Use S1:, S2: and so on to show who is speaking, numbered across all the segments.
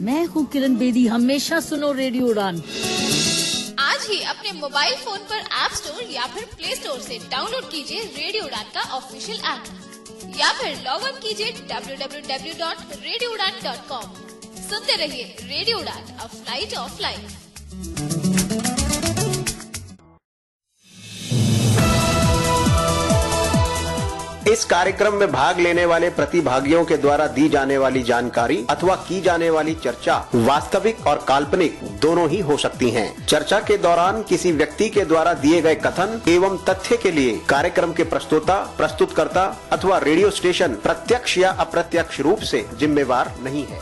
S1: मैं हूँ किरण बेदी, हमेशा सुनो रेडियो उड़ान।
S2: आज ही अपने मोबाइल फोन पर ऐप स्टोर या फिर प्ले स्टोर से डाउनलोड कीजिए रेडियो उड़ान का ऑफिशियल ऐप या फिर लॉग इन कीजिए www.radioudan.com। सुनते रहिए रेडियो उड़ान, अ फ्लाइट ऑफ लाइफ।
S3: इस कार्यक्रम में भाग लेने वाले प्रतिभागियों के द्वारा दी जाने वाली जानकारी अथवा की जाने वाली चर्चा वास्तविक और काल्पनिक दोनों ही हो सकती हैं। चर्चा के दौरान किसी व्यक्ति के द्वारा दिए गए कथन एवं तथ्य के लिए कार्यक्रम के प्रस्तोता, प्रस्तुतकर्ता अथवा रेडियो स्टेशन प्रत्यक्ष या अप्रत्यक्ष रूप से जिम्मेवार नहीं है।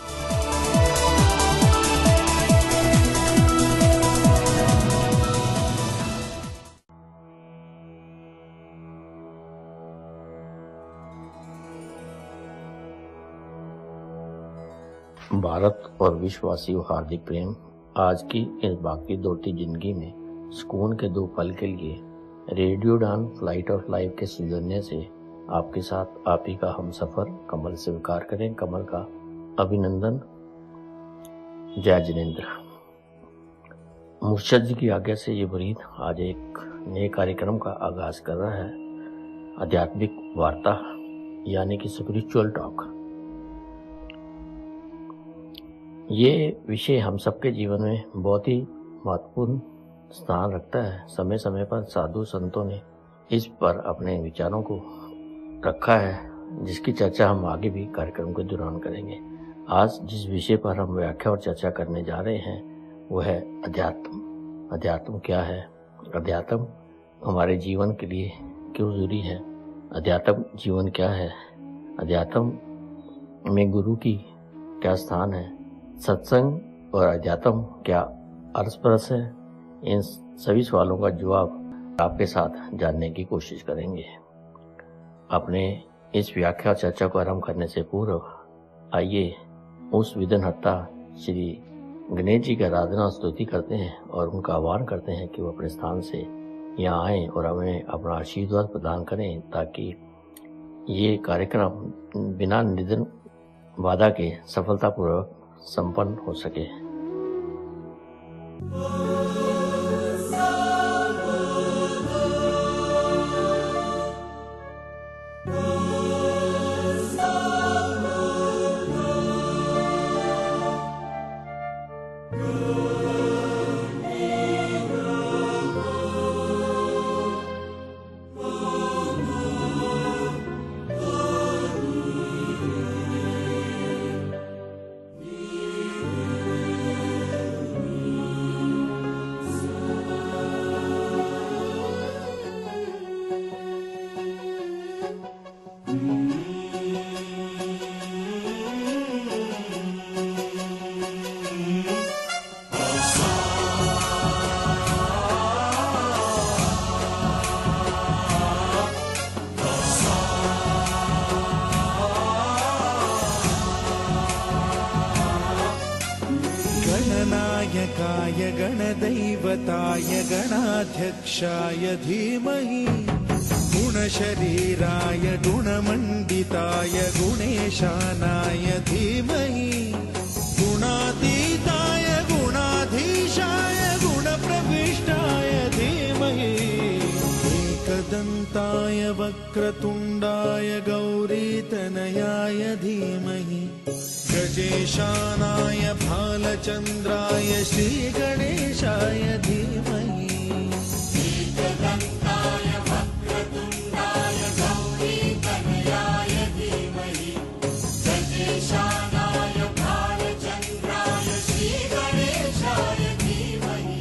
S4: भारत और विश्ववासियों हार्दिक प्रेम। आज की इस बाकी दौड़ती जिंदगी में सुकून के दो पल के लिए रेडियो उड़ान फ्लाइट ऑफ लाइफ के सौजन्य से आपके साथ आप ही का हम सफर कमल स्वीकार करें। कमल का अभिनंदन। जय जिनेन्द्र। मुर्शद जी की आज्ञा से ये मुरीद आज एक नए कार्यक्रम का आगाज कर रहा है, आध्यात्मिक वार्ता यानी कि स्पिरिचुअल टॉक। ये विषय हम सबके जीवन में बहुत ही महत्वपूर्ण स्थान रखता है। समय समय पर साधु संतों ने इस पर अपने विचारों को रखा है, जिसकी चर्चा हम आगे भी कार्यक्रम के दौरान करेंगे। आज जिस विषय पर हम व्याख्या और चर्चा करने जा रहे हैं वो है अध्यात्म। अध्यात्म क्या है? अध्यात्म हमारे जीवन के लिए क्यों जरूरी है? अध्यात्म जीवन क्या है? अध्यात्म में गुरु की क्या स्थान है? सत्संग और अध्यात्म क्या परस्पर है? इन सभी सवालों का जवाब आपके साथ जानने की कोशिश करेंगे। अपने इस व्याख्या चर्चा को आरंभ करने से पूर्व आइए उस विघ्नहर्ता श्री गणेश जी की आराधना और स्तुति करते हैं और उनका आह्वान करते हैं कि वो अपने स्थान से यहाँ आएं और हमें अपना आशीर्वाद प्रदान करें, ताकि ये कार्यक्रम बिना निधन बाधा के सफलतापूर्वक संपन्न हो सके।
S5: गणनायकाय गणदैवताय गणाध्यक्षाय धीमहि गुणशरीराय गुणमण्डिताय गुणेशानाय धीमहि गुणातीताय गुणाधीशाय गुणप्रविष्टाय धीमहि एकदन्ताय वक्रतुण्डाय गौरीतनयाय धीमहि गजेशानाय भालचन्द्राय श्रीगणेशाय धीमहि एकदन्ताय वक्रतुण्डाय गौरीतनयाय धीमहि गजेशानाय भालचन्द्राय श्रीगणेशाय धीमहि।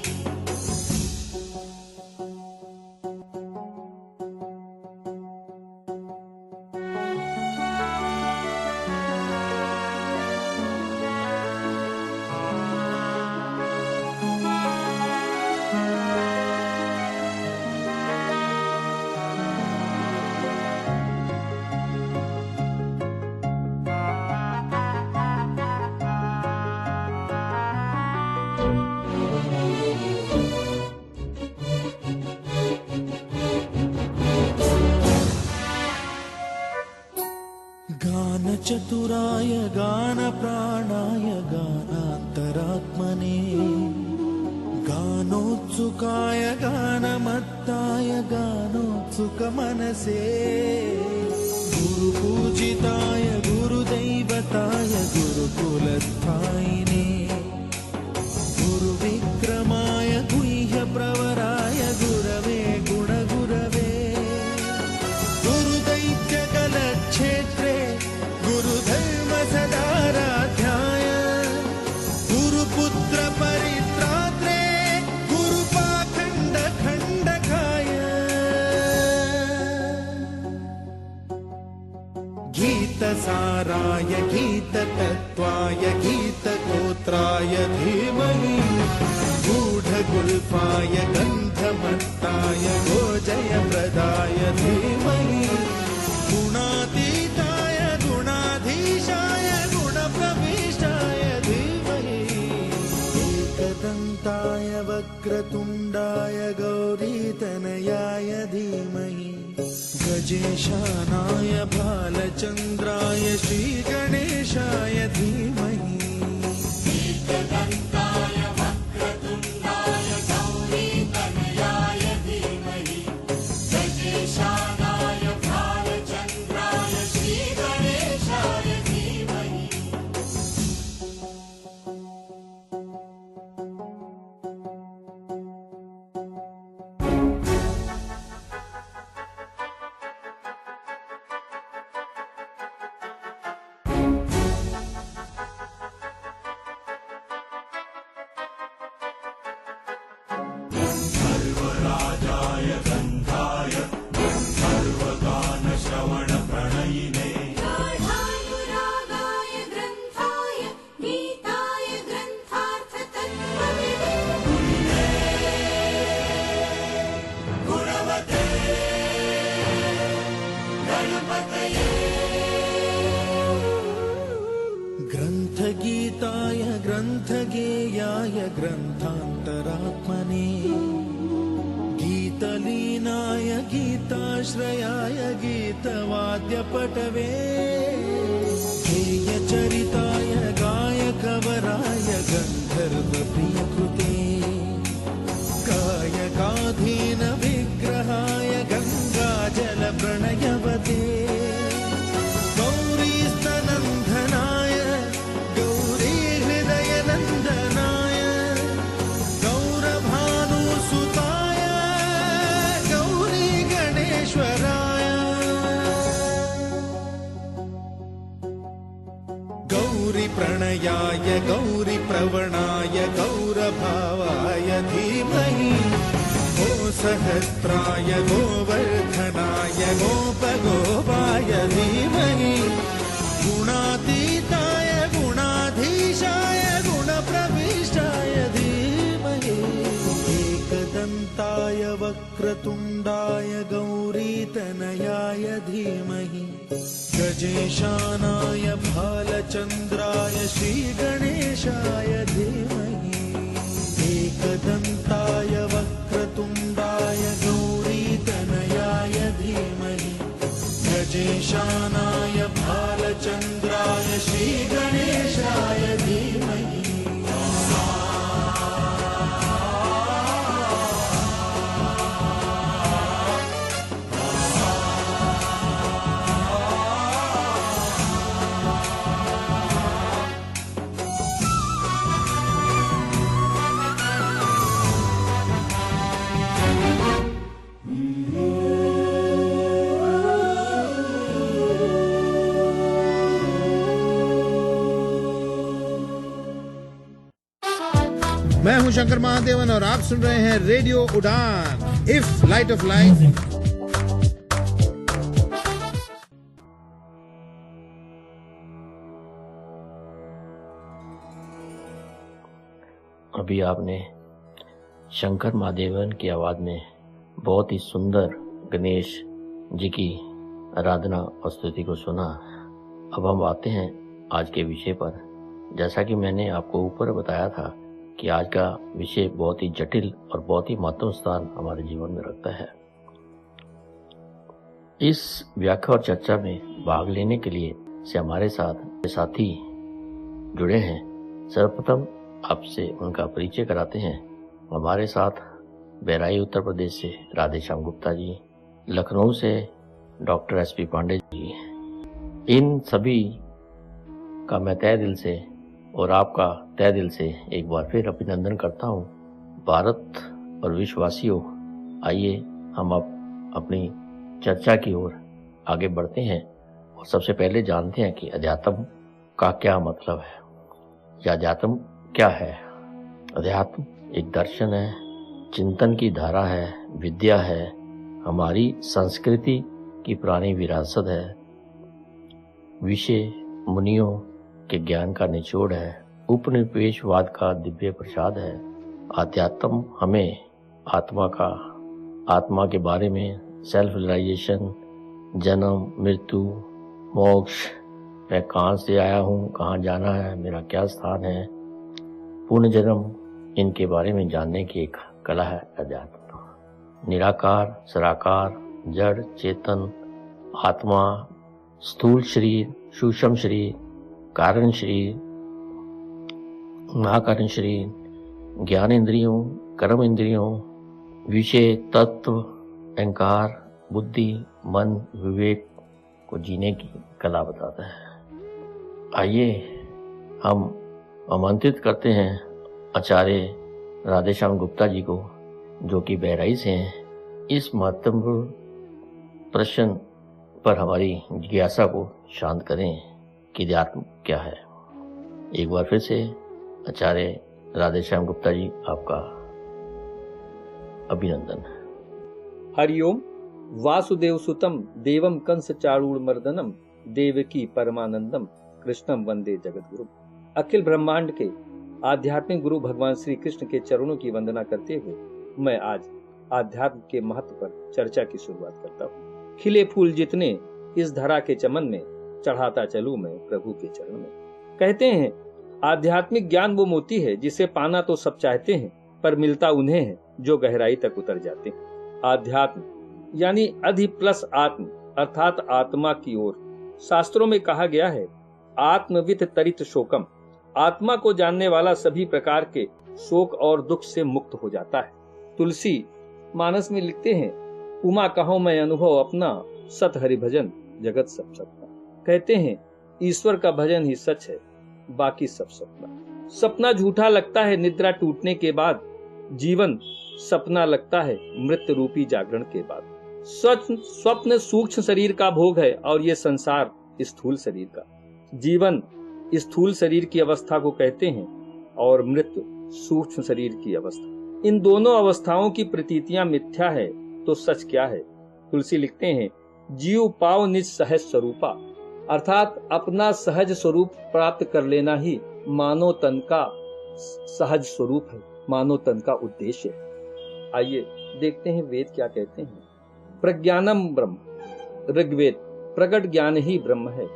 S5: चतुराय गानप्राणाय गानान्तरात्मने गानोत्सुकाय गानमत्ताय गानोत्सुकमनसे गुरुपूजिताय गुरुदैवताय गुरुकुलस्थायिने गुरुविक्रमाय गुह्यप्रवराय गुरवे गुणगुरवे गुरुदैत्यकलक्षेत्रे गुरुधर्मसदाराध्याय गुरुपुत्रपरित्रात्रे गुरुपाखण्डखण्डकाय गीतसाराय गीततत्त्वाय गीतगोत्राय धीमहि गूढगुल्फाय गन्धमत्ताय गोजयप्रदाय धीमहि गुणातीताय गुणाधीशाय गुणप्रविष्टाय धीमहि एकदन्ताय वक्रतुण्डाय गौरीतनयाय धीमहि गजेशानाय भालचन्द्राय श्रीगणेशाय धीमहि एकदन्ताय वक्रतुण्डाय गौरीतनयाय धीमहि गजेशानाय भालचन्द्राय श्रीगणेशाय धीमहि सर्वराजाय गन्धाय सर्वगानश्रवणप्रणयिने
S6: गाढानुरागाय ग्रन्थाय गीताय ग्रन्थार्थतत्त्वविदे
S5: गुणवते गणपतये ग्रन्थगीताय ग्रन्थगेयाय ग्रन्थान्तरात्मने गीतलीनाय गीताश्रयाय गीतवाद्यपटवे गेयचरिताय गायकवराय गन्धर्वप्रियकृते गायकाधीन विग्रहाय गङ्गाजलप्रणयवते गौरीस्तनन्दनाय गौरीहृदयनन्दनाय गौरभानुसुताय गौरीगणेश्वराय गौरीप्रणयाय गौरीप्रवणाय गौरभावाय धीमहि गोसहस्राय गोवर्धनाय गोपगोपाय धीमहि गुणातीताय गुणाधीशाय गुणप्रविष्टाय धीमहि एकदन्ताय वक्रतुण्डाय गौरीतनयाय धीमहि गजेशानाय भालचन्द्राय श्रीगणेशाय धीमहि एकदन्ताय वक्रतुण्डाय गौरीतनयाय धीमहि गजेशानाय भालचन्द्राय श्रीगणेशाय धीमहि
S7: मैं हूं शंकर महादेवन और आप सुन रहे हैं रेडियो उड़ान इफ लाइट ऑफ लाइफ।
S4: अभी आपने शंकर महादेवन की आवाज में बहुत ही सुंदर गणेश जी की आराधना और स्तुति को सुना। अब हम आते हैं आज के विषय पर। जैसा कि मैंने आपको ऊपर बताया था कि आज का विषय बहुत ही जटिल और बहुत ही महत्वपूर्ण स्थान हमारे जीवन में रखता है। इस व्याख्या और चर्चा में भाग लेने के लिए से हमारे साथ साथी जुड़े हैं। सर्वप्रथम आपसे उनका परिचय कराते हैं। हमारे साथ बहराइच उत्तर प्रदेश से राधेश्याम गुप्ता जी, लखनऊ से डॉक्टर SP पांडे जी। इन सभी का मैं तहे दिल से और आपका तहे दिल से एक बार फिर अभिनंदन करता हूँ। भारत और विश्ववासियों, आइए हम अब अपनी चर्चा की ओर आगे बढ़ते हैं और सबसे पहले जानते हैं कि अध्यात्म का क्या मतलब है या अध्यात्म क्या है। अध्यात्म एक दर्शन है, चिंतन की धारा है, विद्या है, हमारी संस्कृति की पुरानी विरासत है, विषय मुनियों के ज्ञान का निचोड़ है, उपनिवेशवाद का दिव्य प्रसाद है। अध्यात्म हमें आत्मा के बारे में, सेल्फ रियलाइजेशन, जन्म, मृत्यु, मोक्ष, मैं कहाँ से आया हूँ, कहाँ जाना है, मेरा क्या स्थान है, पुनर्जन्म, इनके बारे में जानने की एक कला है अध्यात्म। निराकार, सराकार, जड़, चेतन, आत्मा, स्थूल शरीर, सूक्ष्म शरीर, कारण शरीर, महाकारण शरीर, ज्ञान इंद्रियों, कर्म इंद्रियों, विषय, तत्व, अहंकार, बुद्धि, मन, विवेक को जीने की कला बताता है। आइए हम आमंत्रित करते हैं आचार्य राधेश्याम गुप्ता जी को, जो कि बहराइच से हैं, इस महत्वपूर्ण प्रश्न पर हमारी जिज्ञासा को शांत करें कि अध्यात्म क्या है। एक बार फिर से आचार्य राधेश्याम गुप्ता जी, आपका अभिनंदन।
S8: हरिओम। वासुदेव सुतम देवम कंस चारूणमर्दनम देवकी परमानंदम कृष्णम वंदे जगद्गुरु। अखिल ब्रह्मांड के आध्यात्मिक गुरु भगवान श्री कृष्ण के चरणों की वंदना करते हुए मैं आज आध्यात्म के महत्व पर चर्चा की शुरुआत करता हूँ। खिले फूल जितने इस धरा के चमन में, चढ़ाता चलूं मैं प्रभु के चरण में। कहते हैं आध्यात्मिक ज्ञान वो मोती है जिसे पाना तो सब चाहते हैं, पर मिलता उन्हें है जो गहराई तक उतर जाते हैं। आध्यात्म यानी अधि प्लस आत्म अर्थात आत्मा की ओर। शास्त्रों में कहा गया है आत्मवित तरित शोकम, आत्मा को जानने वाला सभी प्रकार के शोक और दुख से मुक्त हो जाता है। तुलसी मानस में लिखते हैं उमा कहो मैं अनुभव अपना, सत हरि भजन जगत सब सपना। कहते हैं ईश्वर का भजन ही सच है, बाकी सब सपना। सपना झूठा लगता है निद्रा टूटने के बाद, जीवन सपना लगता है मृत्यु रूपी जागरण के बाद। स्वप्न सूक्ष्म शरीर का भोग है और ये संसार स्थूल शरीर का। जीवन स्थूल शरीर की अवस्था को कहते हैं और मृत्यु सूक्ष्म शरीर की अवस्था। इन दोनों अवस्थाओं की प्रतीतियां मिथ्या है तो सच क्या है। तुलसी लिखते हैं जीव पाओ निज सहज स्वरूपा, अर्थात अपना सहज स्वरूप प्राप्त कर लेना ही मानव तन का सहज स्वरूप है, मानव तन का उद्देश्य है। आइए देखते हैं वेद क्या कहते हैं। प्रज्ञानम ब्रह्म, ऋग्वेद प्रकट ज्ञान ही ब्रह्म है।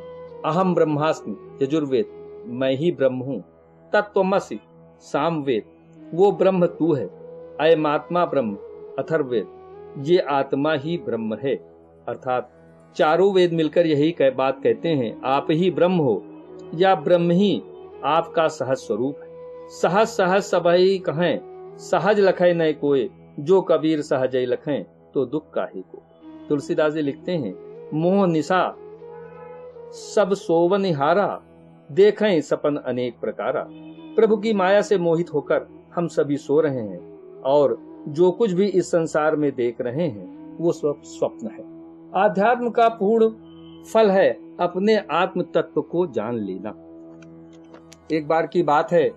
S8: अहम ब्रह्मास्मि, यजुर्वेद मैं ही ब्रह्म हूँ। तत्त्वमसि, सामवेद वो ब्रह्म तू है। अयमात्मा ब्रह्म, अथर्ववेद ये आत्मा ही ब्रह्म है। अर्थात चारों वेद मिलकर यही बात कहते हैं आप ही ब्रह्म हो या ब्रह्म ही आपका सहज स्वरूप है। सहज सहज सबई कहें, सहज लखे नए कोय, जो कबीर सहज लखें तो दुख काहे को। तुलसीदास जी लिखते हैं मोह निशा सब सोवन हारा, देखें सपन अनेक प्रकारा। प्रभु की माया से मोहित होकर हम सभी सो रहे हैं और जो कुछ भी इस संसार में देख रहे हैं वो सब स्वप्न है। आध्यात्म का पूर्ण फल है अपने आत्म तत्व को जान लेना। एक बार की बात है,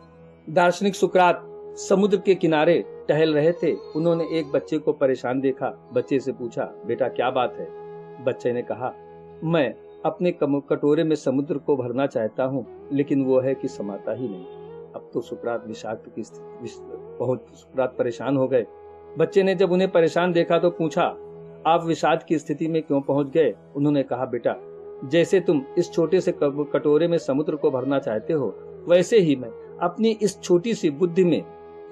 S8: दार्शनिक सुकरात समुद्र के किनारे टहल रहे थे। उन्होंने एक बच्चे को परेशान देखा। बच्चे से पूछा बेटा क्या बात है। बच्चे ने कहा मैं अपने कटोरे में समुद्र को भरना चाहता हूँ, लेकिन वो है कि समाता ही नहीं। अब तो सुकरात विषाक्त की बहुत सुकरात परेशान हो गए। बच्चे ने जब उन्हें परेशान देखा तो पूछा आप विषाद की स्थिति में क्यों पहुंच गए। उन्होंने कहा बेटा जैसे तुम इस छोटे से कटोरे में समुद्र को भरना चाहते हो, वैसे ही मैं अपनी इस छोटी सी बुद्धि में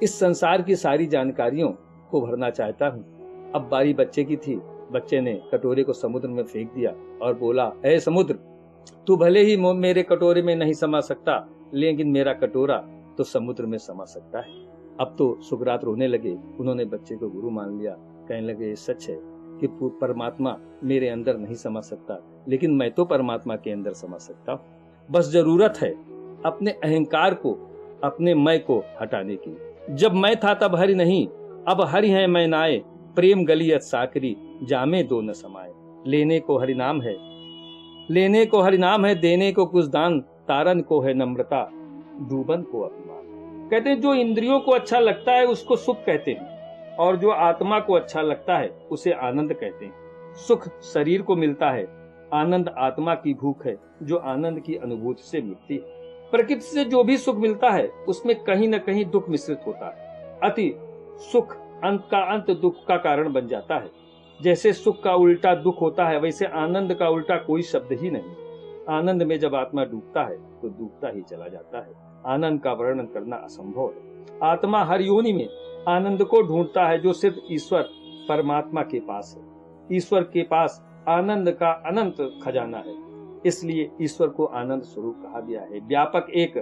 S8: इस संसार की सारी जानकारियों को भरना चाहता हूँ। अब बारी बच्चे की थी। बच्चे ने कटोरे को समुद्र में फेंक दिया और बोला ऐ समुद्र तू भले ही मेरे कटोरे में नहीं समा सकता, लेकिन मेरा कटोरा तो समुद्र में समा सकता है। अब तो सुकरात रोने लगे। उन्होंने बच्चे को गुरु मान लिया। कहने लगे, ये सच है कि परमात्मा मेरे अंदर नहीं समा सकता, लेकिन मैं तो परमात्मा के अंदर समा सकता हूँ। बस जरूरत है अपने अहंकार को, अपने मैं को हटाने की। जब मैं था तब हरि नहीं, अब हरि है मैं नाए, प्रेम गलियत साकरी, जामे दो न समाए। लेने को हरि नाम है, लेने को हरि नाम है, देने को कुछ दान, तारन को है नम्रता, डूबन को अभिमान। कहते हैं जो इंद्रियों को अच्छा लगता है उसको सुख कहते हैं, और जो आत्मा को अच्छा लगता है उसे आनंद कहते हैं। सुख शरीर को मिलता है, आनंद आत्मा की भूख है जो आनंद की अनुभूति से मिलती है। प्रकृति से जो भी सुख मिलता है उसमें कहीं न कहीं दुख मिश्रित होता है। अति सुख अंत का अंत दुख का कारण बन जाता है। जैसे सुख का उल्टा दुख होता है, वैसे आनंद का उल्टा कोई शब्द ही नहीं। आनंद में जब आत्मा डूबता है तो डूबता ही चला जाता है। आनंद का वर्णन करना असंभव है। आत्मा हर योनि में आनंद को ढूंढता है जो सिर्फ ईश्वर परमात्मा के पास है। ईश्वर के पास आनंद का अनंत खजाना है, इसलिए ईश्वर को आनंद स्वरूप कहा गया है। व्यापक एक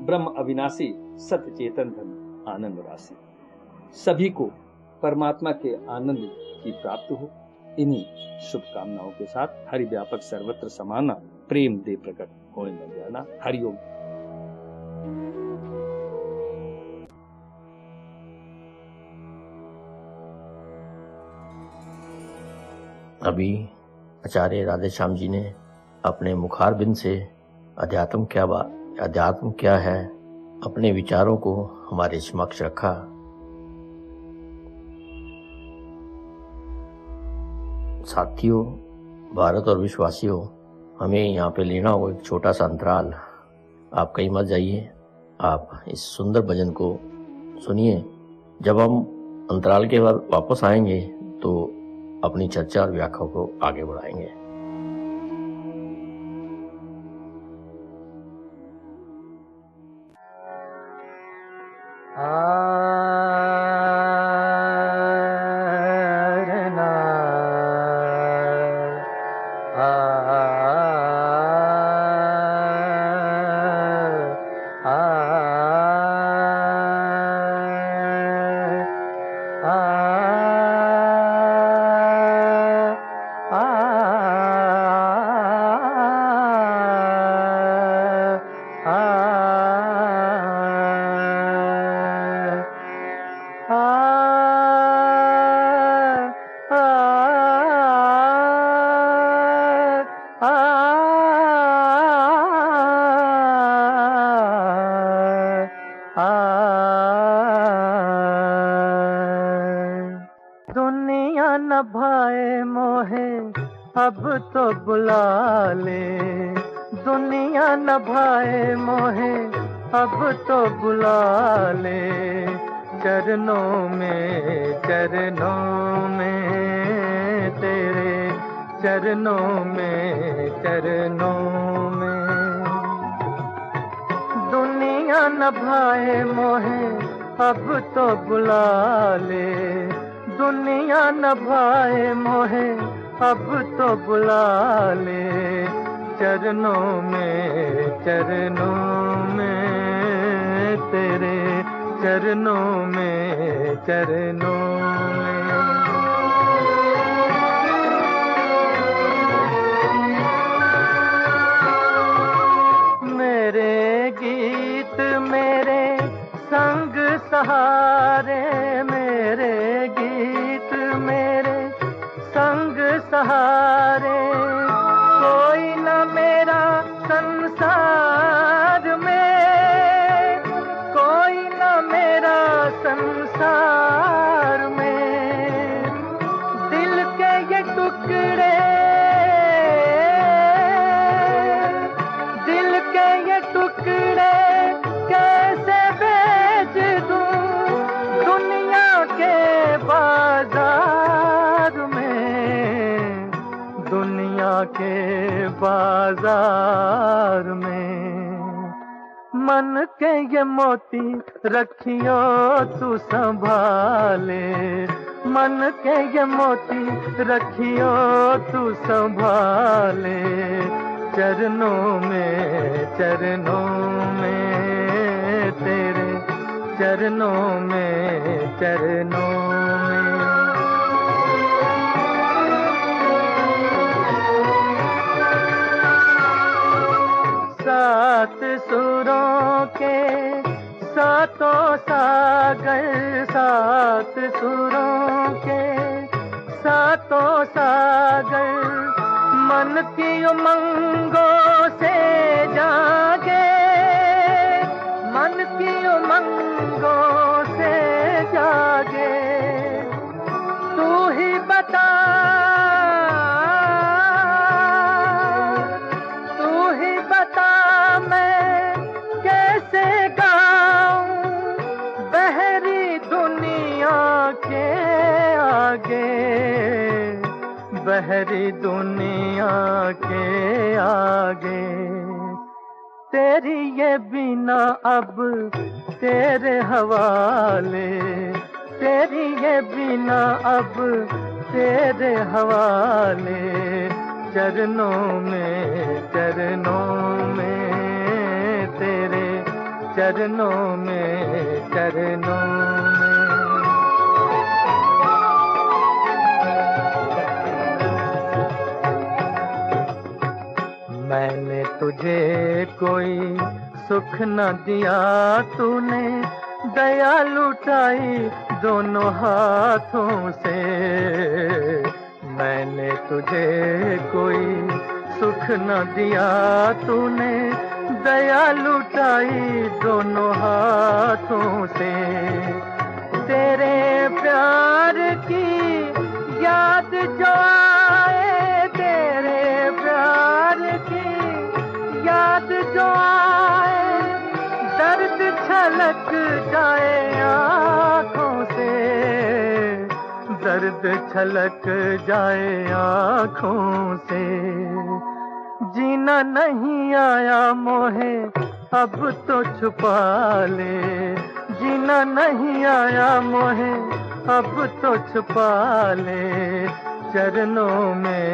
S8: ब्रह्म अविनाशी सत्य चेतन धन आनंद राशि। सभी को परमात्मा के आनंद की प्राप्त हो। इन्हीं शुभकामनाओं के साथ हरि व्यापक सर्वत्र समाना, प्रेम दे प्रकट होए न जाना। हरिओम।
S4: अभी आचार्य राधेश्याम जी ने अपने मुखारबिंद से अध्यात्म क्या है अपने विचारों को हमारे समक्ष रखा। साथियों, भारत और विश्ववासियों, हमें यहाँ पे लेना होगा एक छोटा सा अंतराल। आप कहीं मत जाइए, आप इस सुंदर भजन को सुनिए। जब हम अंतराल के बाद वापस आएंगे तो अपनी चर्चा और व्याख्या को आगे बढ़ाएंगे।
S9: दुनिया न भाए मोहे अब तो बुला ले, दुनिया न भाए मोहे अब तो बुला ले, चरणों में तेरे चरणों में दुनिया न भाए मोहे अब तो बुला ले, दुनिया न भाए मोहे अब तो बुला ले, चरणों में तेरे चरणों में मेरे गीत मेरे संग सहारे, मेरे गीत मेरे संग सहारे, कोई न मेरा संसार में, कोई न मेरा संसार में, दिल के ये टुकड़े, दिल के ये टुकड़े कैसे बेच दूं दुनिया के बाजार में, दुनिया के बाजार में। मन के ये मोती रखियो तू संभाले, मन के ये मोती रखियो तू संभाले, चरणों में तेरे चरणों में सात सुरों के सातों सागर, सात सुरों के सातों सागर, मन की उमंगों से जागे, मन की उमंगों से जागे। तू ही बता, तू ही बता मैं कैसे गाऊं बहरी दुनिया के आगे, बहरी दुनिया के आगे। तेरी ये बिना अब तेरे हवाले, तेरी ये बिना अब तेरे हवाले। चरणों में तेरे चरणों में मैंने तुझे कोई सुख न दिया, तूने दया लुटाई दोनों हाथों से। मैंने तुझे कोई सुख न दिया, तूने दया लुटाई दोनों हाथों से। तेरे प्यार की याद जो आए, तेरे प्यार की याद जो आए, दर्द छलक जाए आँखों से, दर्द छलक जाए आँखों से। जीना नहीं आया मोहे अब तो छुपा ले, जीना नहीं आया मोहे अब तो छुपा ले। चरणों में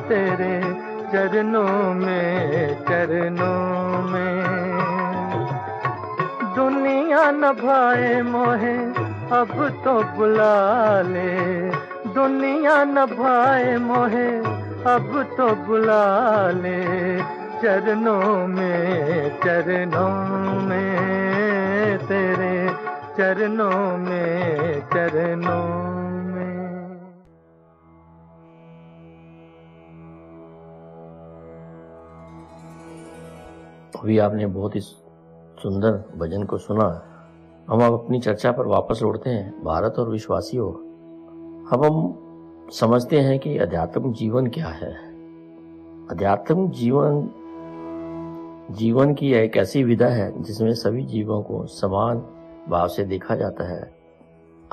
S9: तेरे चरणों में दुनिया न भाए मोहे अब तो बुला ले, दुनिया न भाए मोहे अब तो बुला ले। चरणों में तेरे चरणों में
S4: अभी आपने बहुत ही सुंदर भजन को सुना। हम अब अपनी चर्चा पर वापस लौटते हैं। भारत और विश्ववासियों, हम समझते हैं कि अध्यात्म जीवन क्या है। अध्यात्म जीवन की एक ऐसी विधा है जिसमें सभी जीवों को समान भाव से देखा जाता है।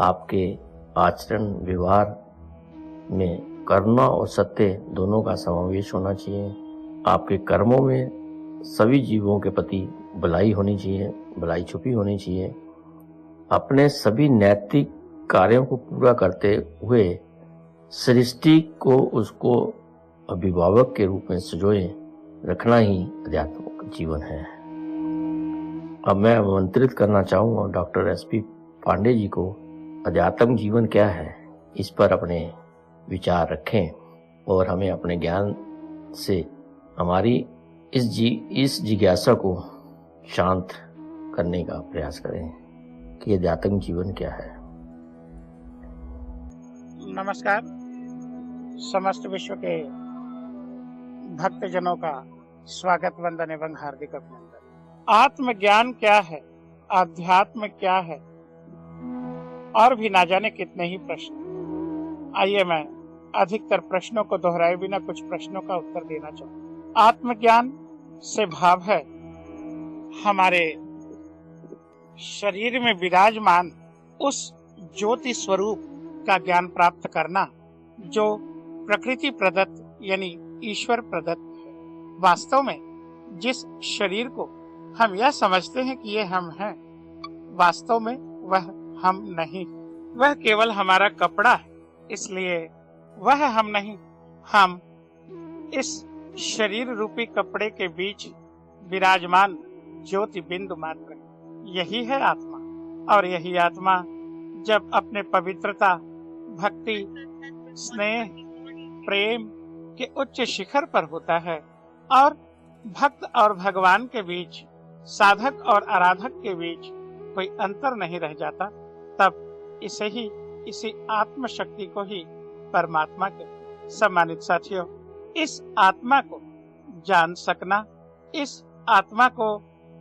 S4: आपके आचरण व्यवहार में करुणा और सत्य दोनों का समावेश होना चाहिए। आपके कर्मों में सभी जीवों के प्रति भलाई होनी चाहिए, भलाई छुपी होनी चाहिए। अपने सभी नैतिक कार्यों को पूरा करते हुए सृष्टि को उसको अभिभावक के रूप में संजोए रखना ही अध्यात्म जीवन है। अब मैं आमंत्रित करना चाहूँगा डॉक्टर एसपी पांडे जी को अध्यात्म जीवन क्या है इस पर अपने विचार रखें और हमें अपने ज्ञान से हमारी इस जिज्ञासा को शांत करने का प्रयास करें कि अध्यात्म जीवन क्या है।
S10: नमस्कार। समस्त विश्व के भक्तजनों का स्वागत, वंदन एवं हार्दिक अभिनंदन। आत्मज्ञान क्या है, अध्यात्म क्या है, और भी ना जाने कितने ही प्रश्न। आइए मैं अधिकतर प्रश्नों को दोहराए बिना कुछ प्रश्नों का उत्तर देना चाहूँ। आत्मज्ञान से भाव है हमारे शरीर में विराजमान उस ज्योति स्वरूप का ज्ञान प्राप्त करना जो प्रकृति प्रदत्त यानी ईश्वर प्रदत्त है। वास्तव में जिस शरीर को हम यह समझते हैं कि ये हम हैं, वास्तव में वह हम नहीं, वह केवल हमारा कपड़ा है। इसलिए वह हम नहीं, हम इस शरीर रूपी कपड़े के बीच विराजमान ज्योति बिंदु मात्र हैं। यही है आत्मा, और यही आत्मा जब अपने पवित्रता, भक्ति, स्नेह, प्रेम के उच्च शिखर पर होता है और भक्त और भगवान के बीच, साधक और आराधक के बीच कोई अंतर नहीं रह जाता, तब इसी आत्म शक्ति को ही परमात्मा के। सम्मानित साथियों, इस आत्मा को जान सकना, इस आत्मा को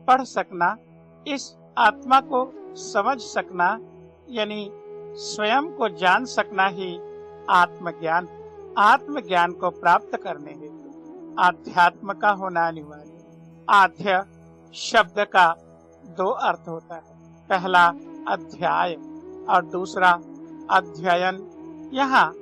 S10: पढ़ सकना, इस आत्मा को समझ सकना, यानी स्वयं को जान सकना ही आत्मज्ञान। आत्मज्ञान को प्राप्त करने हेतु आध्यात्म का होना अनिवार्य। आध्य शब्द का दो अर्थ होता है, पहला अध्याय और दूसरा अध्ययन। यहाँ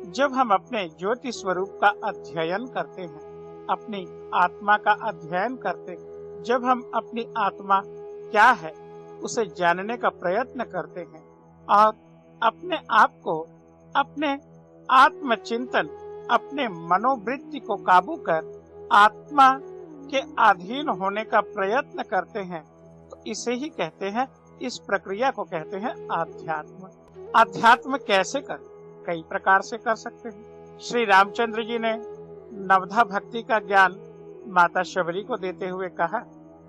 S10: जब हम अपने ज्योति स्वरूप का अध्ययन करते हैं, अपनी आत्मा का अध्ययन करते हैं, जब हम अपनी आत्मा क्या है उसे जानने का प्रयत्न करते हैं और अपने आप को, अपने आत्मचिंतन, अपने मनोवृत्ति को काबू कर आत्मा के अधीन होने का प्रयत्न करते हैं, तो इसे ही कहते हैं, इस प्रक्रिया को कहते हैं आध्यात्म। आध्यात्म कैसे कर? कई प्रकार से कर सकते हैं। श्री रामचंद्र जी ने नवधा भक्ति का ज्ञान माता शबरी को देते हुए कहा,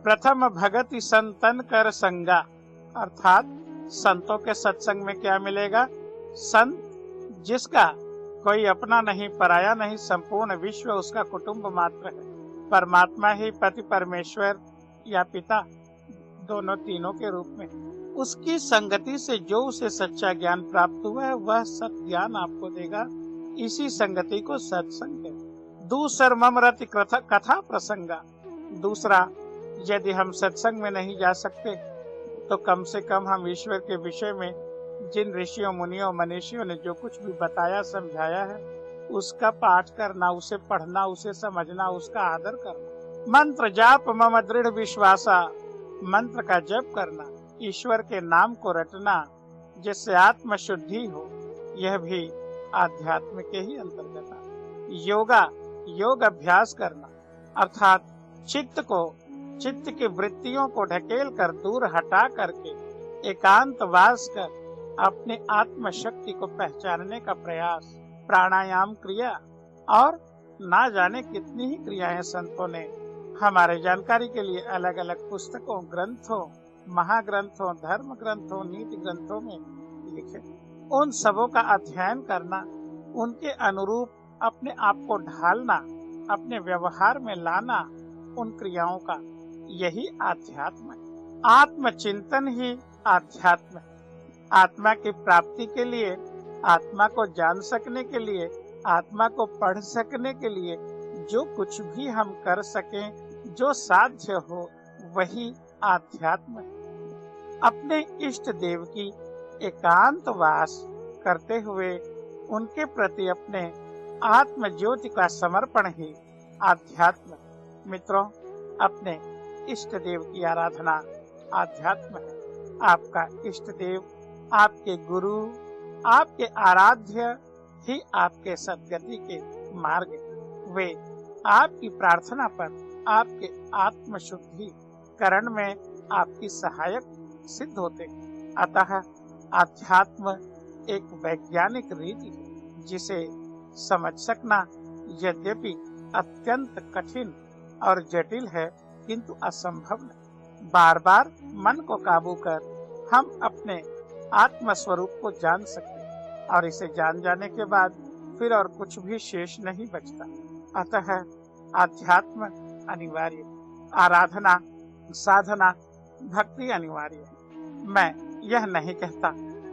S10: प्रथम भगति संतन कर संगा, अर्थात संतों के सत्संग में क्या मिलेगा? संत जिसका कोई अपना नहीं, पराया नहीं, संपूर्ण विश्व उसका कुटुंब मात्र है। परमात्मा ही पति परमेश्वर या पिता, दोनों तीनों के रूप में, उसकी संगति से जो उसे सच्चा ज्ञान प्राप्त हुआ है वह सत ज्ञान आपको देगा। इसी संगति को सत्संग है। दूसर ममरति कथा प्रसंगा। दूसरा, यदि हम सत्संग में नहीं जा सकते तो कम से कम हम ईश्वर के विषय में जिन ऋषियों, मुनियों, मनीषियों ने जो कुछ भी बताया, समझाया है, उसका पाठ करना, उसे पढ़ना, उसे समझना, उसका आदर करना। मंत्र जाप मम दृढ़ विश्वासा, मंत्र का जप करना, ईश्वर के नाम को रटना जिससे आत्म शुद्धि हो, यह भी आध्यात्म के ही अंतर्गत है। योगा, योग अभ्यास करना, अर्थात चित्त की वृत्तियों को ढकेल कर, दूर हटा करके एकांत वास कर अपने आत्म शक्ति को पहचानने का प्रयास। प्राणायाम क्रिया, और ना जाने कितनी ही क्रियाएं संतों ने हमारे जानकारी के लिए अलग अलग पुस्तकों, ग्रंथों, महाग्रंथों, धर्म ग्रंथों, नीति ग्रंथों में लिखे। उन सबों का अध्ययन करना, उनके अनुरूप अपने आप को ढालना, अपने व्यवहार में लाना उन क्रियाओं का, यही आध्यात्म है। आत्मचिंतन ही आध्यात्म है। आत्मा की प्राप्ति के लिए, आत्मा को जान सकने के लिए, आत्मा को पढ़ सकने के लिए जो कुछ भी हम कर सकें, जो साध्य हो, वही आध्यात्म है। अपने इष्ट देव की एकांत वास करते हुए उनके प्रति अपने आत्म ज्योति का समर्पण ही आध्यात्म। मित्रों, अपने इष्ट देव की आराधना आध्यात्म है। आपका इष्ट देव, आपके गुरु, आपके आराध्य ही आपके सद्गति के मार्ग। वे आपकी प्रार्थना पर, आपके आत्म शुद्धि करण में आपकी सहायक सिद्ध होते। अतः आध्यात्म एक वैज्ञानिक रीति है जिसे समझ सकना यद्यपि अत्यंत कठिन और जटिल है, किंतु असंभव नहीं। बार बार मन को काबू कर हम अपने आत्म स्वरूप को जान सकते, और इसे जान जाने के बाद फिर और कुछ भी शेष नहीं बचता। अतः आध्यात्म अनिवार्य, आराधना, साधना, भक्ति अनिवार्य है। मैं यह नहीं कहता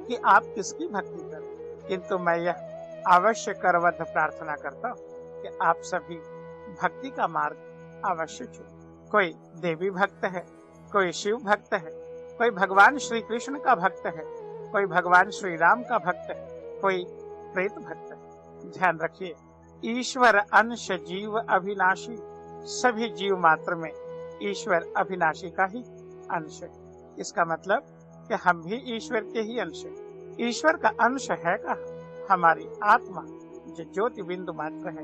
S10: कि आप किसकी भक्ति करें, किंतु मैं यह अवश्य करबद्ध प्रार्थना करता हूँ कि आप सभी भक्ति का मार्ग अवश्य चुनें। कोई देवी भक्त है, कोई शिव भक्त है, कोई भगवान श्री कृष्ण का भक्त है, कोई भगवान श्री राम का भक्त है, कोई प्रेत भक्त है। ध्यान रखिए, ईश्वर अंश जीव अविनाशी, सभी जीव मात्र में ईश्वर अविनाशी का ही अंश है। इसका मतलब कि हम भी ईश्वर के ही अंश हैं। ईश्वर का अंश है कहाँ? हमारी आत्मा, जो ज्योति बिंदु मात्र है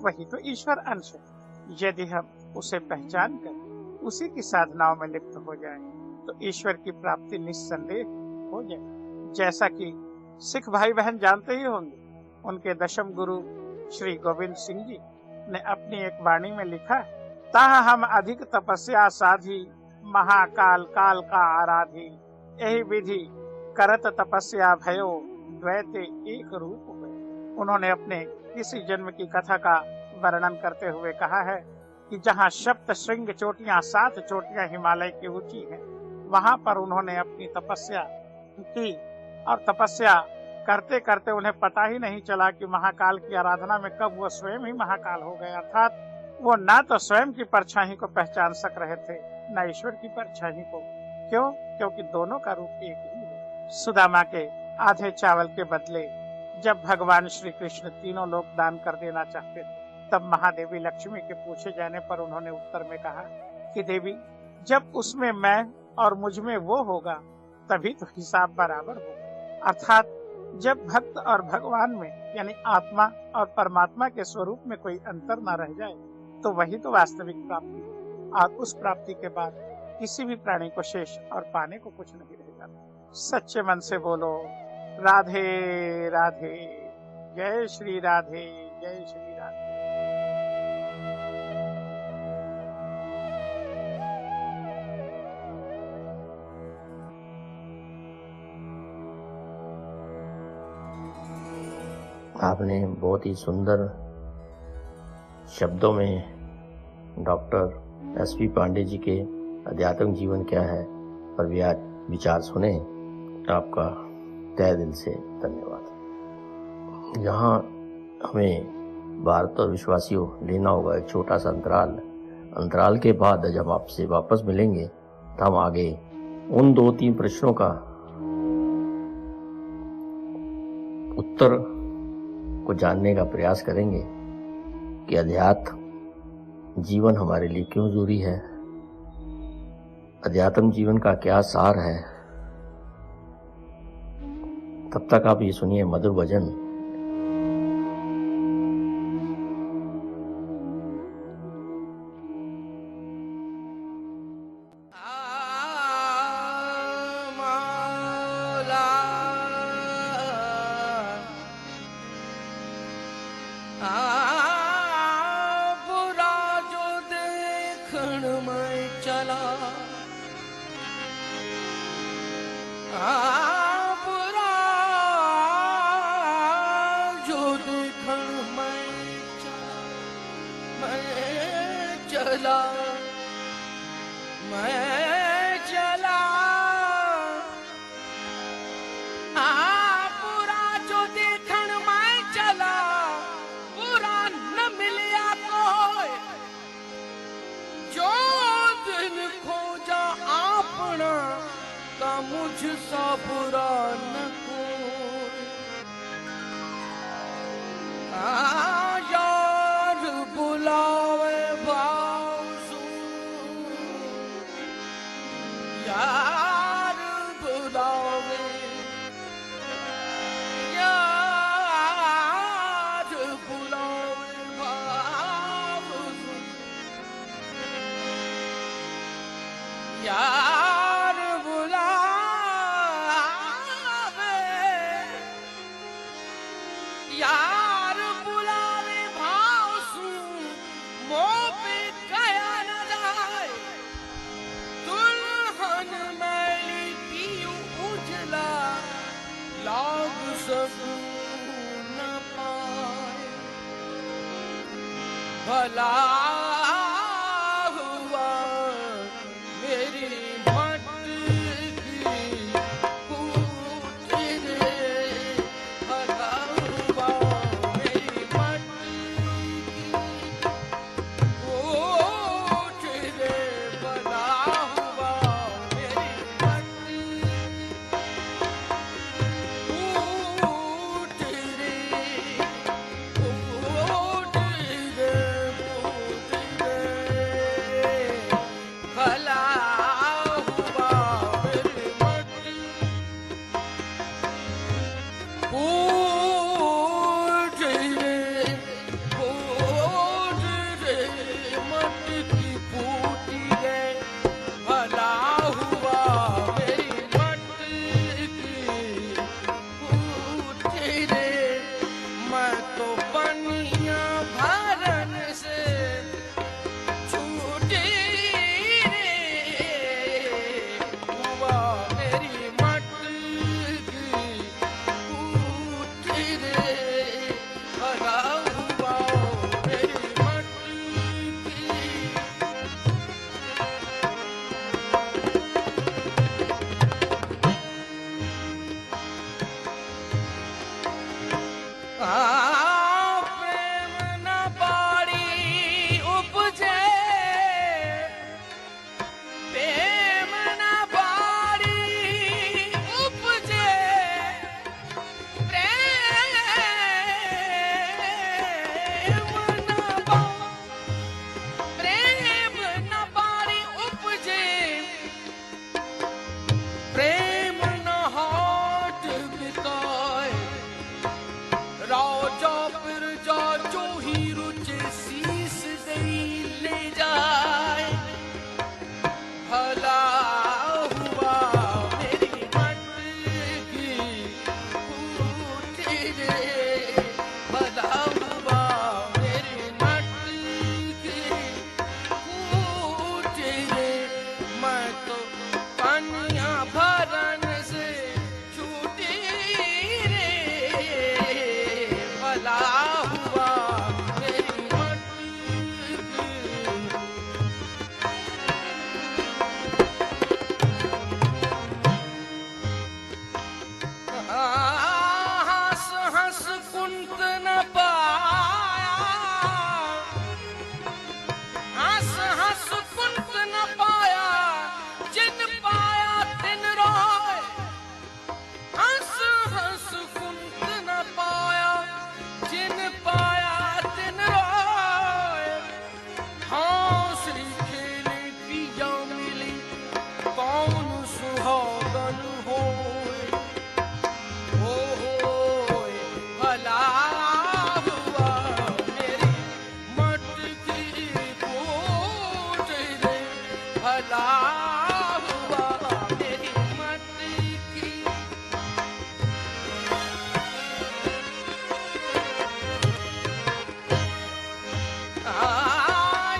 S10: वही तो ईश्वर अंश है। यदि हम उसे पहचान कर उसी की साधनाओं में लिप्त हो जाएं, तो ईश्वर की प्राप्ति निस्संदेह हो जाए। जैसा कि सिख भाई बहन जानते ही होंगे, उनके दशम गुरु श्री गोविंद सिंह जी ने अपनी एक वाणी में लिखा, ताह हम अधिक तपस्या साधी, महाकाल काल का आराधी, यही विधि करत तपस्या भयो, द्वैते एक रूप हुए। उन्होंने अपने किसी जन्म की कथा का वर्णन करते हुए कहा है कि जहाँ सप्त श्रृंग चोटियां 7 चोटियां हिमालय की ऊंची हैं, वहां पर उन्होंने अपनी तपस्या की और तपस्या करते करते उन्हें पता ही नहीं चला कि महाकाल की आराधना में कब वो स्वयं ही महाकाल हो गए। अर्थात वो ना तो स्वयं की परछाई को पहचान सक रहे थे, न ईश्वर की परछाई को। क्यों? क्योंकि दोनों का रूप एक ही है। सुदामा के आधे चावल के बदले जब भगवान श्री कृष्ण तीनों लोक दान कर देना चाहते थे, तब महादेवी लक्ष्मी के पूछे जाने पर उन्होंने उत्तर में कहा कि देवी, जब उसमें मैं और मुझ में वो होगा तभी तो हिसाब बराबर होगा। अर्थात जब भक्त और भगवान में यानी आत्मा और परमात्मा के स्वरूप में कोई अंतर न रह जाए, तो वही तो वास्तविक प्राप्ति है। और उस प्राप्ति के बाद किसी भी प्राणी को शेष और पाने को कुछ नहीं रह जाता। सच्चे मन से बोलो राधे राधे, जय श्री राधे, जय श्री राधे।
S4: आपने बहुत ही सुंदर शब्दों में डॉक्टर एसपी पांडे जी के आध्यात्मिक जीवन क्या है पर विचार सुने। आपका तहे दिल से धन्यवाद। यहाँ हमें भारत और विश्वासियों लेना होगा एक छोटा सा अंतराल के बाद जब आपसे वापस मिलेंगे तो हम आगे उन 2-3 प्रश्नों का उत्तर को जानने का प्रयास करेंगे कि अध्यात्म जीवन हमारे लिए क्यों जरूरी है, अध्यात्म जीवन का क्या सार है। तब तक आप ये सुनिए मधुर भजन।
S11: भुला हुआ मेरी मत की।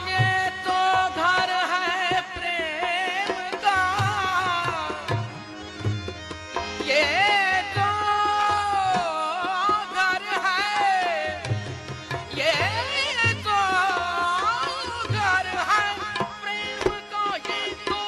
S11: ये तो घर है प्रेम का, ये तो घर है, ये तो घर है प्रेम का, ये तो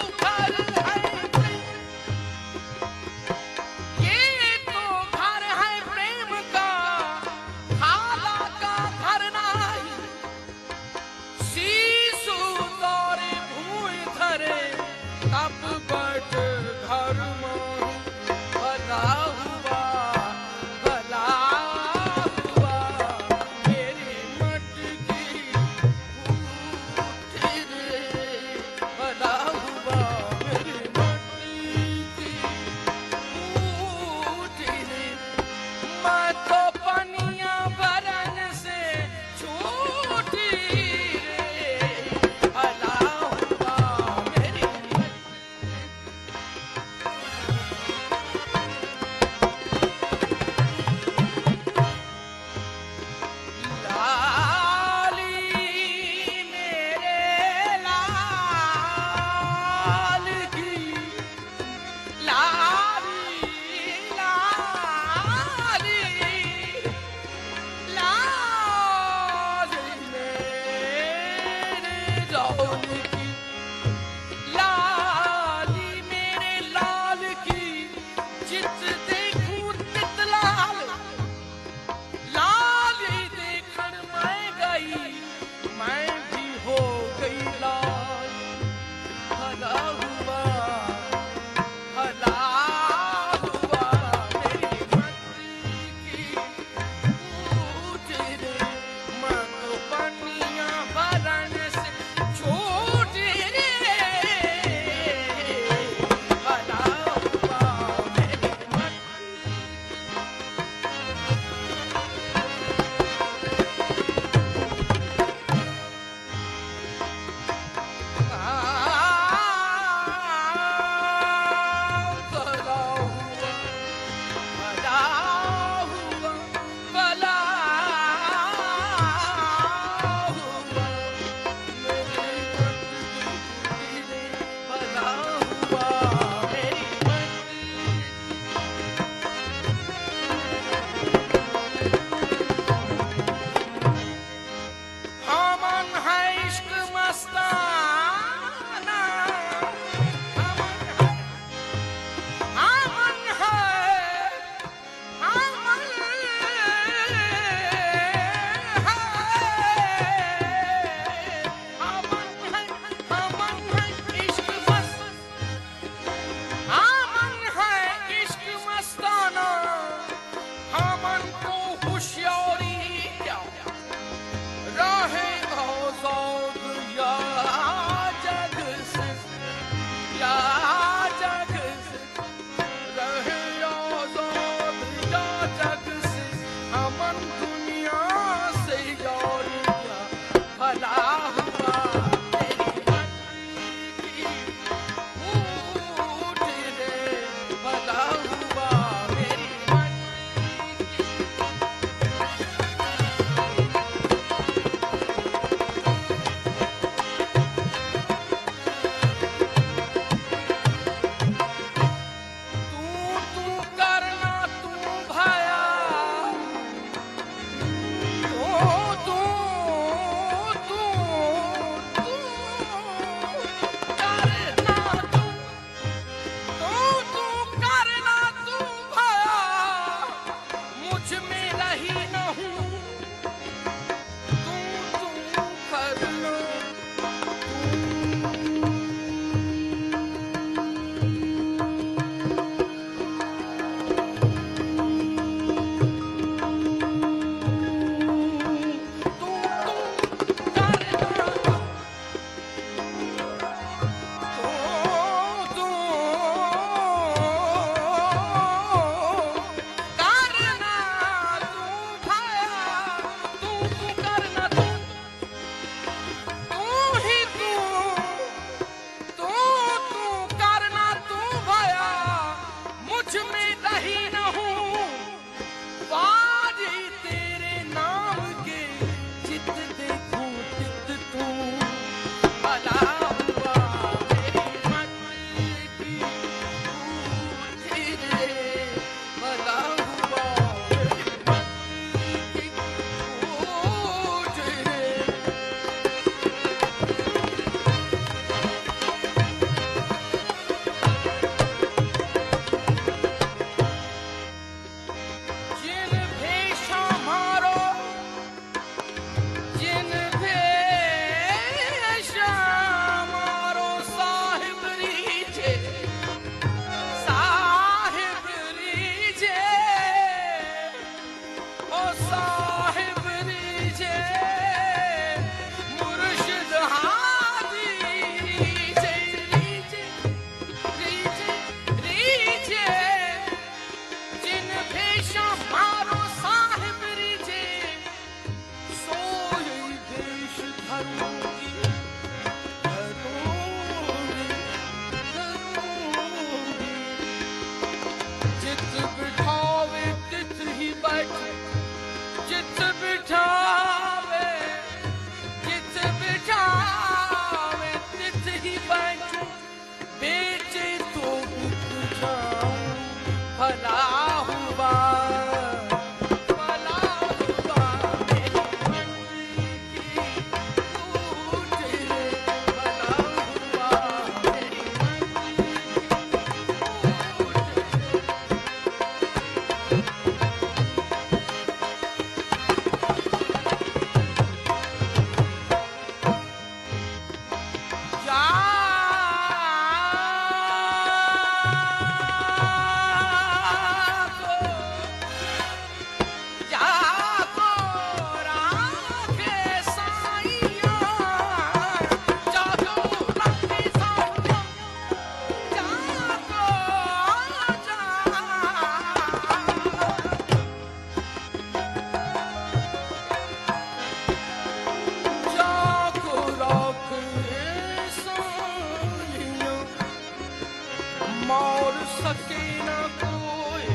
S11: सके न कोई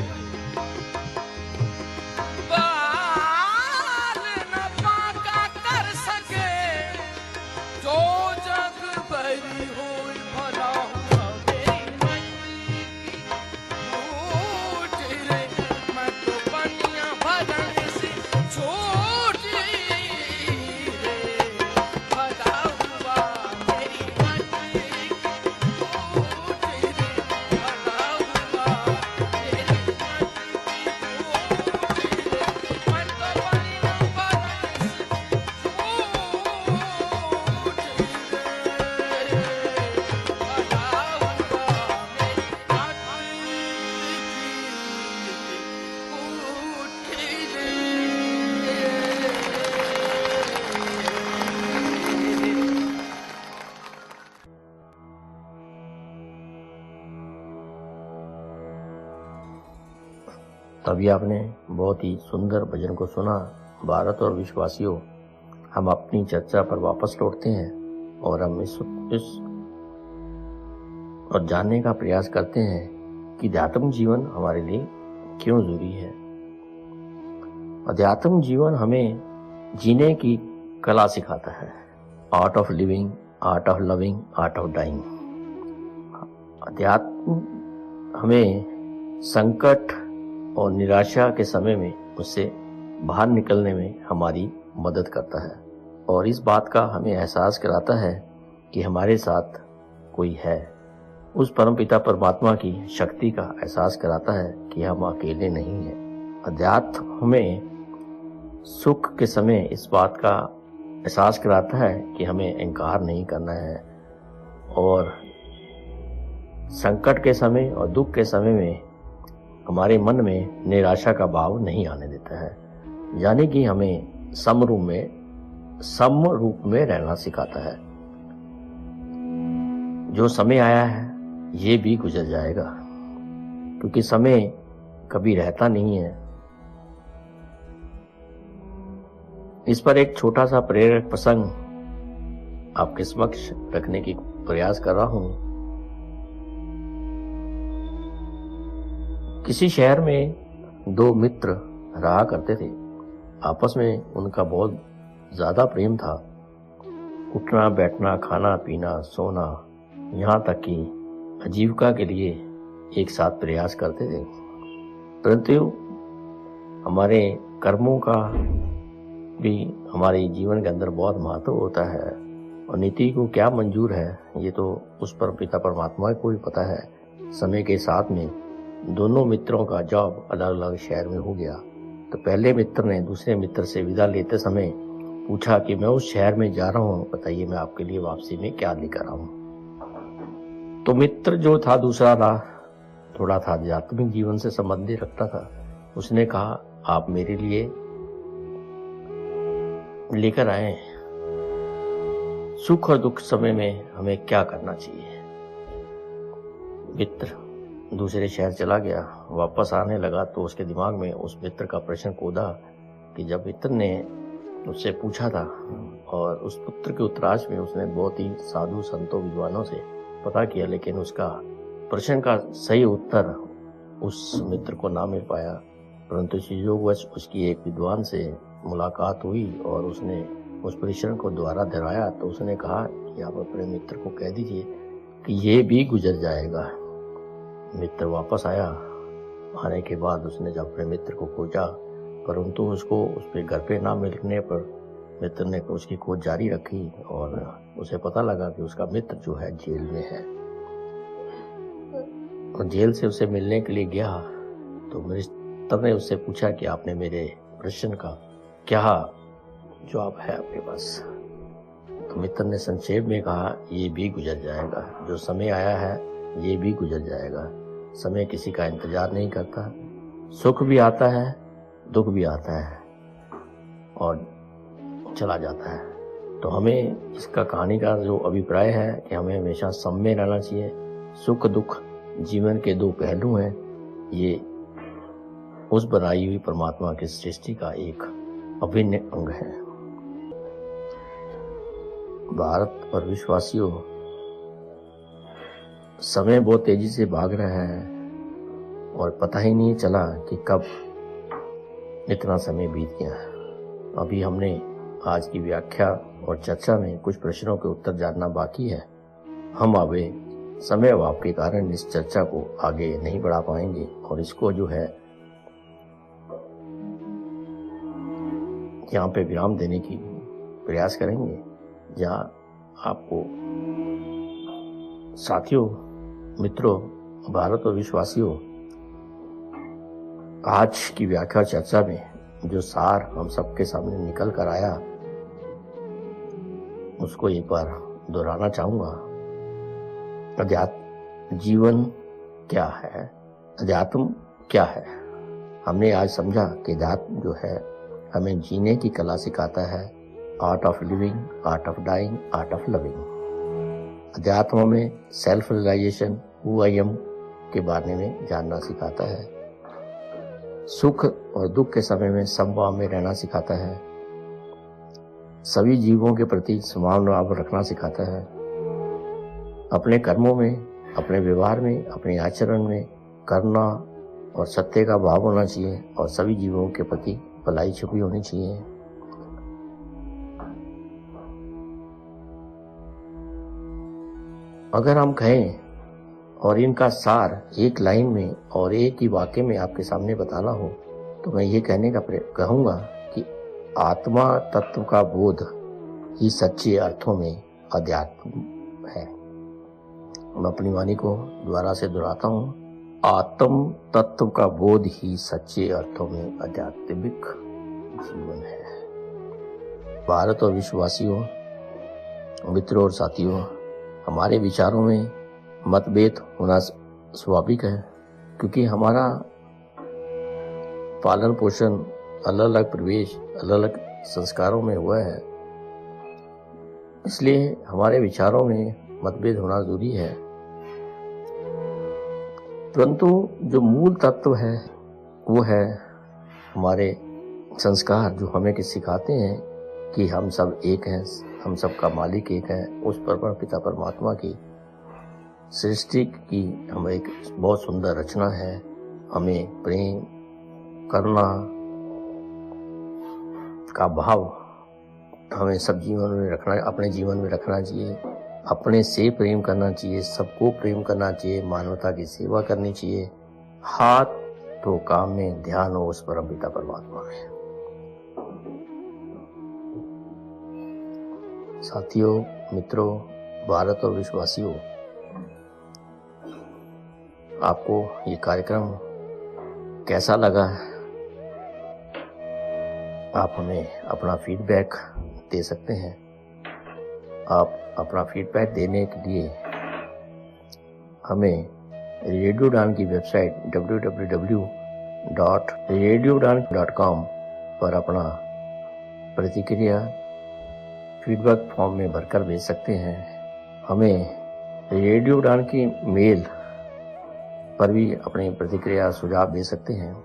S11: बाल न बांका कर सके जो जग बरी होई भला हुआ मेरी मछली की छूट रे मैं तो पनिया भरने से छूट रे भला हुआ मेरी मछली की छूट रे भला हुआ मेरी मछली की छूट रे मैं तो पनिया भरने से
S4: तभी आपने बहुत ही सुंदर भजन को सुना। भारत और विश्ववासियों, हम अपनी चर्चा पर वापस लौटते हैं और हम इस और जानने का प्रयास करते हैं कि अध्यात्म जीवन हमारे लिए क्यों जरूरी है। अध्यात्म जीवन हमें जीने की कला सिखाता है। Art of living, art of loving, art of dying. अध्यात्म हमें संकट और निराशा के समय में उससे बाहर निकलने में हमारी मदद करता है और इस बात का हमें एहसास कराता है कि हमारे साथ कोई है। उस परमपिता परमात्मा की शक्ति का एहसास कराता है कि हम अकेले नहीं हैं। अध्यात्म हमें सुख के समय इस बात का एहसास कराता है कि हमें इनकार नहीं करना है और संकट के समय और दुख के समय में हमारे मन में निराशा का भाव नहीं आने देता है। यानी कि हमें सम रूप में रहना सिखाता है। जो समय आया है ये भी गुजर जाएगा, क्योंकि समय कभी रहता नहीं है। इस पर एक छोटा सा प्रेरक प्रसंग आपके समक्ष रखने की प्रयास कर रहा हूं। किसी शहर में दो मित्र रहा करते थे। आपस में उनका बहुत ज्यादा प्रेम था। उठना बैठना, खाना पीना, सोना, यहाँ तक कि आजीविका के लिए एक साथ प्रयास करते थे। परंतु हमारे कर्मों का भी हमारे जीवन के अंदर बहुत महत्व होता है और नीति को क्या मंजूर है ये तो उस पर पिता परमात्मा को ही पता है। समय के साथ में दोनों मित्रों का जॉब अलग अलग शहर में हो गया। तो पहले मित्र ने दूसरे मित्र से विदा लेते समय पूछा कि मैं उस शहर में जा रहा हूँ, बताइए मैं आपके लिए वापसी में क्या लेकर आऊं। तो मित्र जो था दूसरा था, थोड़ा था आध्यात्मिक जीवन से संबंधित रखता था। उसने कहा आप मेरे लिए लेकर आए। सुख और दुख समय में हमें क्या करना चाहिए। मित्र दूसरे शहर चला गया। वापस आने लगा तो उसके दिमाग में उस मित्र का प्रश्न कूदा कि जब मित्र ने उससे पूछा था और उस पुत्र के उत्तराश में उसने बहुत ही साधु संतों विद्वानों से पता किया, लेकिन उसका प्रश्न का सही उत्तर उस मित्र को ना मिल पाया। परंतु संयोगवश उसकी एक विद्वान से मुलाकात हुई और उसने उस प्रश्न को दोबारा दोहराया। तो उसने कहा कि आप अपने मित्र को कह दीजिए कि ये भी गुजर जाएगा। मित्र वापस आया। आने के बाद उसने जब अपने मित्र को खोजा, परंतु उसको उसके घर पे ना मिलने पर मित्र ने उसकी खोज जारी रखी और उसे पता लगा कि उसका मित्र जो है जेल में है। और जेल से उसे मिलने के लिए गया तो मित्र ने उससे पूछा कि आपने मेरे प्रश्न का क्या जवाब है आपके पास। तो मित्र ने संक्षेप में कहा ये भी गुजर जाएगा। जो समय आया है ये भी गुजर जाएगा। समय किसी का इंतजार नहीं करता। सुख भी आता है, दुख भी आता है और चला जाता है। तो हमें इसका कहानी का जो अभिप्राय है कि हमें हमेशा सम में रहना चाहिए। सुख दुख जीवन के दो पहलू हैं। ये उस बनाई हुई परमात्मा की सृष्टि का एक अभिन्न अंग है। भारत और विश्ववासियों, समय बहुत तेजी से भाग रहा है। और पता ही नहीं चला कि कब इतना समय बीत गया। अभी हमने आज की व्याख्या और चर्चा में कुछ प्रश्नों के उत्तर जानना बाकी है। हम अब समय अभाव के कारण इस चर्चा को आगे नहीं बढ़ा पाएंगे और इसको जो है यहाँ पे विराम देने की प्रयास करेंगे। जहाँ आपको साथियों, मित्रों, भारत और विश्ववासियों, आज की व्याख्या चर्चा में जो सार हम सबके सामने निकल कर आया उसको एक बार दोहराना चाहूंगा। अध्यात्म जीवन क्या है, अध्यात्म क्या है। हमने आज समझा कि अध्यात्म जो है हमें जीने की कला सिखाता है। Art of living, art of dying, art of loving. अध्यात्म में self realisation, who I am के बारे में जानना सिखाता है। सुख और दुख के समय में समभाव में रहना सिखाता है। सभी जीवों के प्रति समान भाव रखना सिखाता है। अपने कर्मों में, अपने व्यवहार में, अपने आचरण में करुणा और सत्य का भाव होना चाहिए और सभी जीवों के प्रति भलाई छुपी होनी चाहिए। अगर हम कहें और इनका सार एक लाइन में और एक ही वाक्य में आपके सामने बताना हो तो मैं ये कहने का कहूँगा कि आत्मा तत्व का बोध ही सच्चे अर्थों में अध्यात्म है। मैं अपनी वाणी को दोबारा से दोहराता हूँ। आत्म तत्व का बोध ही सच्चे अर्थों में आध्यात्मिक जीवन है। भारत और विश्ववासियों, मित्रों और साथियों, हमारे विचारों में मतभेद होना स्वाभाविक है क्योंकि हमारा पालन पोषण अलग अलग परिवेश, अलग अलग संस्कारों में हुआ है। इसलिए हमारे विचारों में मतभेद होना जरूरी है। परंतु जो मूल तत्व है वो है हमारे संस्कार, जो हमें सिखाते हैं कि हम सब एक हैं, हम सबका मालिक एक है। उस परमपिता परमात्मा की सृष्टि की हम एक बहुत सुंदर रचना है। हमें प्रेम, करुणा का भाव हमें सब जीवन में रखना, अपने जीवन में रखना चाहिए। अपने से प्रेम करना चाहिए, सबको प्रेम करना चाहिए, मानवता की सेवा करनी चाहिए। हाथ तो काम में, ध्यान हो उस परमपिता परमात्मा में। साथियों, मित्रों, भारत और विश्ववासियों, आपको ये कार्यक्रम कैसा लगा? आप हमें अपना फीडबैक दे सकते हैं। आप अपना फीडबैक देने के लिए हमें रेडियो उड़ान की वेबसाइट www.radioudan.com पर अपना प्रतिक्रिया फीडबैक फॉर्म में भरकर भेज सकते हैं। हमें रेडियो उड़ान की मेल पर भी अपनी प्रतिक्रिया सुझाव दे सकते हैं।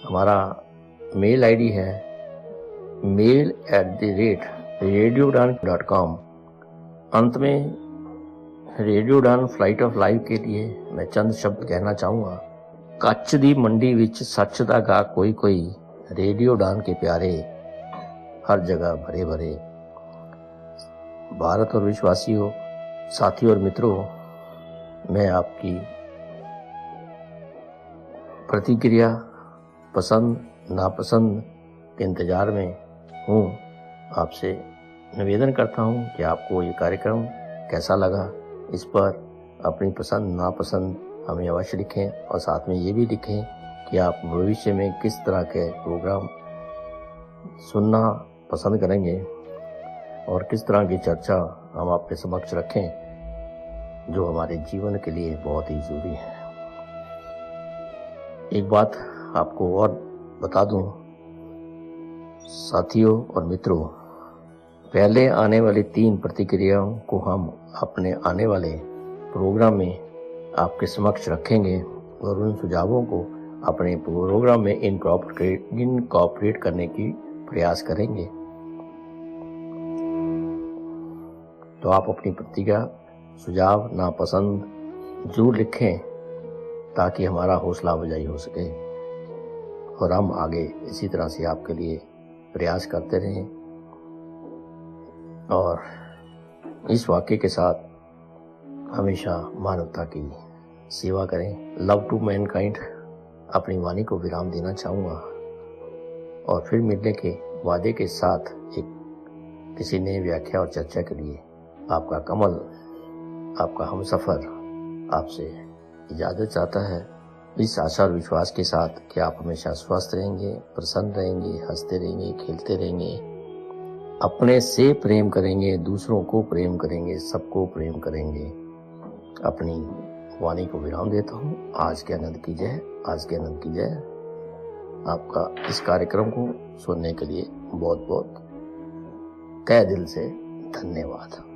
S4: हमारा मेल आईडी है mail@radioudan.com। अंत में रेडियो उड़ान फ्लाइट ऑफ लाइफ के लिए मैं चंद शब्द कहना चाहूँगा। कच्छ दी मंडी विच सच दा गा कोई कोई, रेडियो उड़ान के प्यारे हर जगह भरे भरे। भारत और विश्ववासियों, साथियों और मित्रों, मैं आपकी प्रतिक्रिया, पसंद नापसंद के इंतजार में हूँ। आपसे निवेदन करता हूँ कि आपको ये कार्यक्रम कैसा लगा। इस पर अपनी पसंद नापसंद हमें अवश्य लिखें और साथ में ये भी लिखें कि आप भविष्य में किस तरह के प्रोग्राम सुनना पसंद करेंगे और किस तरह की चर्चा हम आपके समक्ष रखें, जो हमारे जीवन के लिए बहुत ही जरूरी है। एक बात आपको और बता दूं साथियों और मित्रों, पहले आने वाली 3 प्रतिक्रियाओं को हम अपने आने वाले प्रोग्राम में आपके समक्ष रखेंगे और उन सुझावों को अपने प्रोग्राम में इनकॉर्पोरेट करने की प्रयास करेंगे। तो आप अपनी प्रतिक्रिया, सुझाव, नापसंद जरूर लिखें ताकि हमारा हौसला अफजाई हो सके और हम आगे इसी तरह से आपके लिए प्रयास करते रहें और इस वाक्य के साथ हमेशा मानवता की सेवा करें। लव टू मैनकाइंड अपनी वाणी को विराम देना चाहूँगा और फिर मिलने के वादे के साथ एक किसी नई व्याख्या और चर्चा के लिए आपका कमल, आपका हमसफर आपसे इजाज़त चाहता है, इस आशा और विश्वास के साथ कि आप हमेशा स्वस्थ रहेंगे, प्रसन्न रहेंगे, हंसते रहेंगे, खेलते रहेंगे, अपने से प्रेम करेंगे, दूसरों को प्रेम करेंगे, सबको प्रेम करेंगे। अपनी वाणी को विराम देता हूँ। आज के आनंद की जय, आज के आनंद की जय। आपका इस कार्यक्रम को सुनने के लिए बहुत बहुत तहे दिल से धन्यवाद।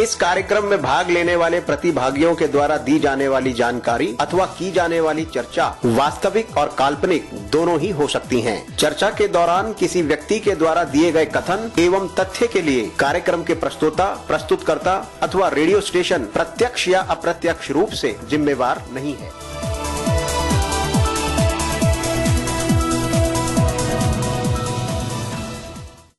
S3: इस कार्यक्रम में भाग लेने वाले प्रतिभागियों के द्वारा दी जाने वाली जानकारी अथवा की जाने वाली चर्चा वास्तविक और काल्पनिक दोनों ही हो सकती हैं। चर्चा के दौरान किसी व्यक्ति के द्वारा दिए गए कथन एवं तथ्य के लिए कार्यक्रम के प्रस्तोता, प्रस्तुतकर्ता अथवा रेडियो स्टेशन प्रत्यक्ष या अप्रत्यक्ष रूप से जिम्मेवार नहीं है।